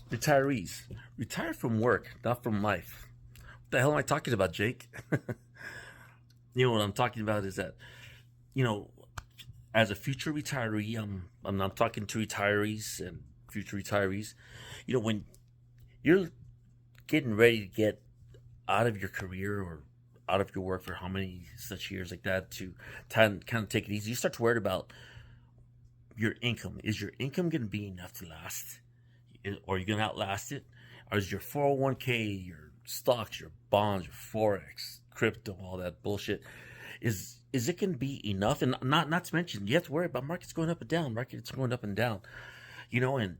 Retirees. Retire from work, not from life. What the hell am I talking about, Jake? What I'm talking about is that, you know, as a future retiree, I'm talking to retirees and future retirees. When you're getting ready to get out of your career or out of your work for how many such years like that to kind of take it easy, you start to worry about your income. Is your income going to be enough to last? Or are you going to outlast it? Or is your 401k, your stocks, your bonds, your forex, crypto, all that bullshit, is it going to be enough? And not to mention, you have to worry about markets going up and down. Markets going up and down. And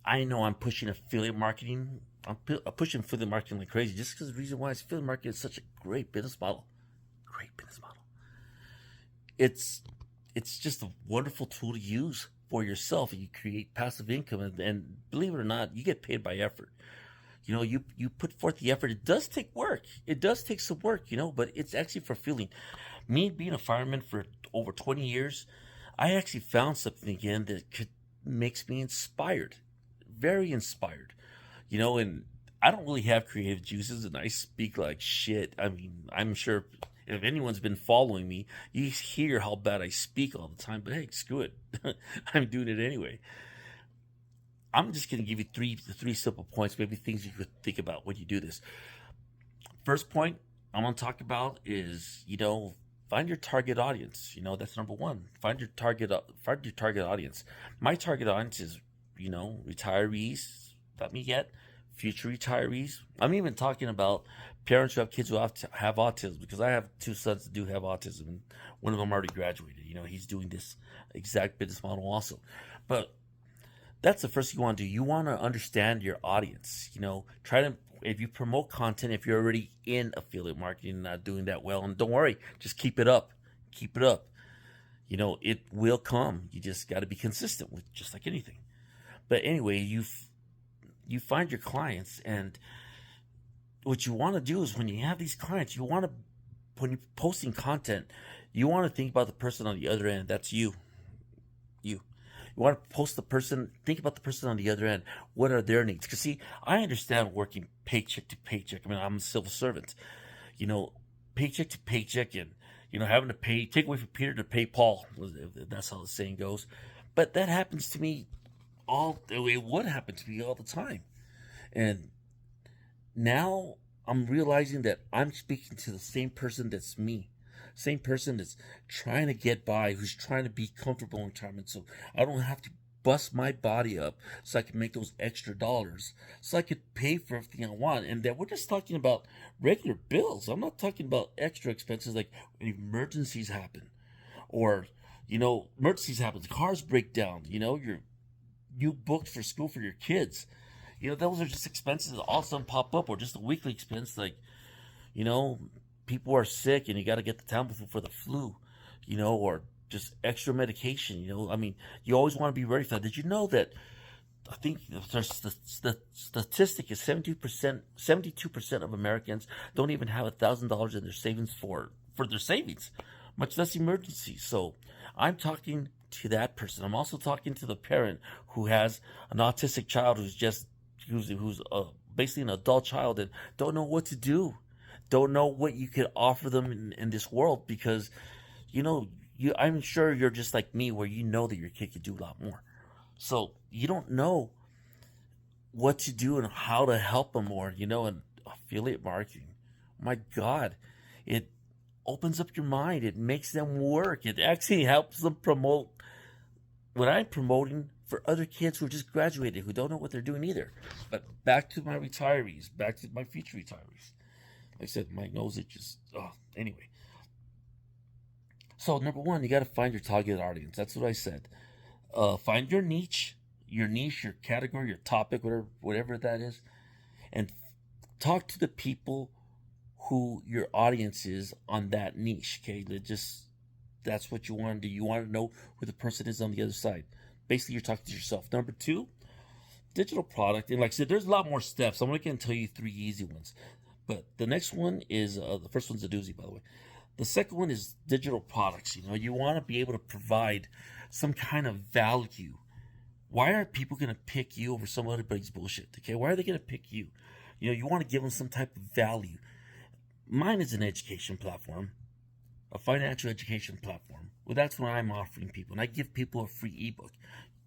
I know I'm pushing affiliate marketing. I'm pushing affiliate marketing like crazy just because the reason why affiliate marketing is such a great business model. Great business model. It's just a wonderful tool to use for yourself, and you create passive income. And believe it or not, you get paid by effort. You put forth the effort. It does take work. It does take some work, but it's actually fulfilling. Me being a fireman for over 20 years, I actually found something again that makes me inspired, very inspired. And I don't really have creative juices, and I speak like shit. I mean, I'm sure if anyone's been following me, you hear how bad I speak all the time. But hey, screw it, I'm doing it anyway. I'm just going to give you three simple points, maybe things you could think about when you do this. First point I'm going to talk about is, find your target audience. That's number one. Find your target audience. My target audience is, retirees. Not me yet. Future retirees. I'm even talking about parents who have kids who have autism, because I have two sons that do have autism, and one of them already graduated. He's doing this exact business model also. But that's the first thing you want to do. You want to understand your audience. Try to, if you promote content, if you're already in affiliate marketing and not doing that well, and don't worry, just keep it up. Keep it up. It will come. You just got to be consistent with, just like anything. But anyway, you find your clients, and what you want to do is when you have these clients, when you're posting content, you want to think about the person on the other end. That's you. You want to think about the person on the other end. What are their needs? Because see, I understand working paycheck to paycheck. I mean, I'm a civil servant. Paycheck to paycheck, and having to take away from Peter to pay Paul. That's how the saying goes. But that happens to me it would happen to me all the time. And now I'm realizing that I'm speaking to the same person that's me. Same person that's trying to get by, who's trying to be comfortable in retirement, so I don't have to bust my body up so I can make those extra dollars, so I could pay for everything I want. And that we're just talking about regular bills. I'm not talking about extra expenses like when emergencies happen, or emergencies happen, the cars break down, your new books for school for your kids. Those are just expenses that all of a sudden pop up, or just a weekly expense like, people are sick and you got to get the Tamiflu for the flu, or just extra medication. I mean, you always want to be ready for that. Did you know that I think the statistic is 72% of Americans don't even have $1,000 in their savings for their savings, much less emergencies. So I'm talking to that person. I'm also talking to the parent who has an autistic child who's basically an adult child and don't know what to do. Don't know what you could offer them in this world, because I'm sure you're just like me, where that your kid could do a lot more. So you don't know what to do and how to help them more. And affiliate marketing, my God, it opens up your mind. It makes them work. It actually helps them promote. When I'm promoting for other kids who just graduated, who don't know what they're doing either. But back to my retirees, back to my future retirees. Like I said, my nose itches. Anyway. So number one, you got to find your target audience. That's what I said. Find your niche, your category, your topic, whatever that is, and talk to the people who your audience is on that niche. Okay, that's what you want to do. You want to know who the person is on the other side. Basically, you're talking to yourself. Number two, digital product. And like I said, there's a lot more steps. I'm only going to tell you 3 easy ones. But the next one is, the first one's a doozy, by the way. The second one is digital products. You want to be able to provide some kind of value Why are people going to pick you over some other buddy's bullshit? Okay, why are they going to pick you? You want to give them some type of value. Mine is an education platform, a financial education platform. Well, that's what I'm offering people, and I give people a free ebook.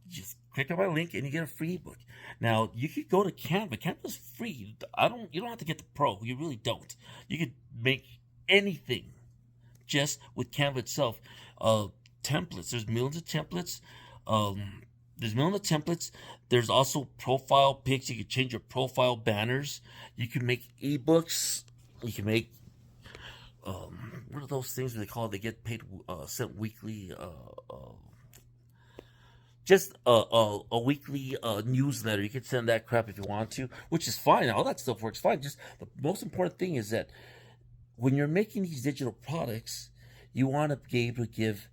Just click on my link and you get a free ebook. Now you could go to Canva. Canva's free. You don't have to get the pro. You really don't. You could make anything just with Canva itself. Templates. There's millions of templates. There's also profile pics. You can change your profile banners. You can make ebooks. You can make what are those things they call? They get paid sent weekly. Just a weekly newsletter. You can send that crap if you want to, which is fine. All that stuff works fine. Just the most important thing is that when you're making these digital products, you want to be able to give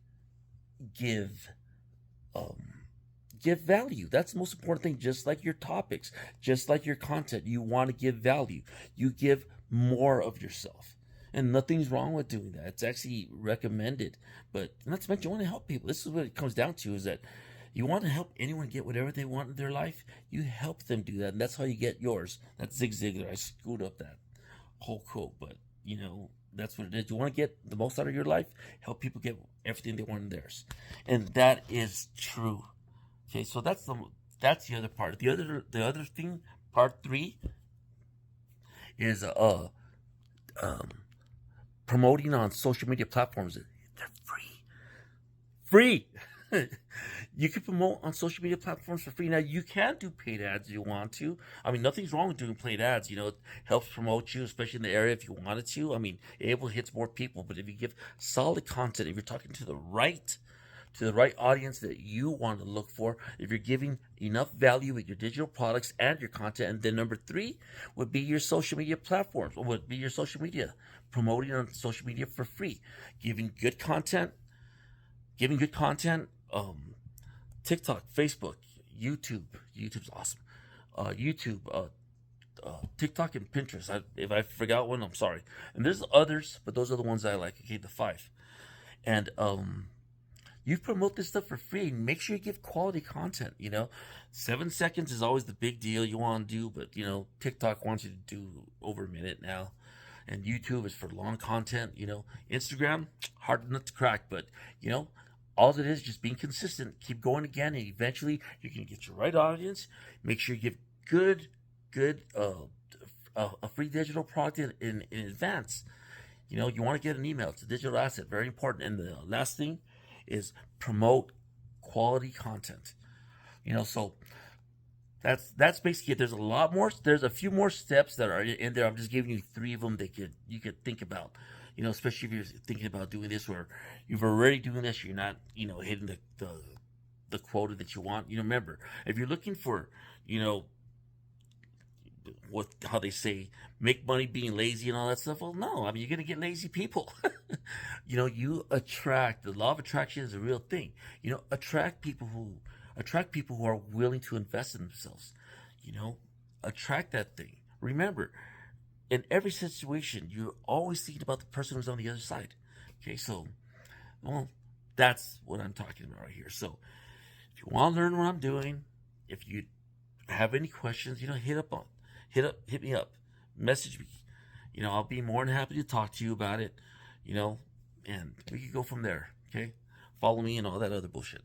value. That's the most important thing. Just like your topics, just like your content, you want to give value. You give more of yourself. And nothing's wrong with doing that. It's actually recommended. But not to mention, you want to help people. This is what it comes down to, is that you want to help anyone get whatever they want in their life. You help them do that. And that's how you get yours. That's Zig Ziglar. I screwed up that whole quote. But, that's what it is. You want to get the most out of your life, help people get everything they want in theirs. And that is true. Okay, so that's the other part. The other thing, part 3, is promoting on social media platforms. They're free. You can promote on social media platforms for free. Now, you can do paid ads if you want to. I mean, nothing's wrong with doing paid ads. It helps promote you, especially in the area if you wanted to. I mean, it hits more people. But if you give solid content, if you're talking to the right audience that you want to look for, if you're giving enough value with your digital products and your content, and then number 3 would be your social media platforms, or would be your social media, promoting on social media for free, giving good content, TikTok, Facebook, YouTube. YouTube's awesome. YouTube, TikTok, and Pinterest. If I forgot one, I'm sorry. And there's others, but those are the ones I like. Okay, the 5. And you promote this stuff for free. Make sure you give quality content. 7 seconds is always the big deal you want to do, but TikTok wants you to do over a minute now, and YouTube is for long content. Instagram, hard nut to crack, but all it is just being consistent. Keep going again, and eventually you can get your right audience. Make sure you give good a free digital product in advance. You want to get an email. It's a digital asset, very important. And the last thing is promote quality content. So that's basically it. There's a lot more. There's a few more steps that are in there. I'm just giving you 3 of them that you could think about. Especially if you're thinking about doing this, or you've already doing this, you're not, hitting the quota that you want. Remember, if you're looking for, how they say, make money being lazy and all that stuff. Well, no, I mean, you're going to get lazy people. You attract, the law of attraction is a real thing. Attract people who are willing to invest in themselves. Attract that thing. Remember, in every situation, you're always thinking about the person who's on the other side. Okay, so, that's what I'm talking about right here. So, if you want to learn what I'm doing, if you have any questions, hit me up, message me. I'll be more than happy to talk to you about it. And we can go from there. Okay, follow me and all that other bullshit.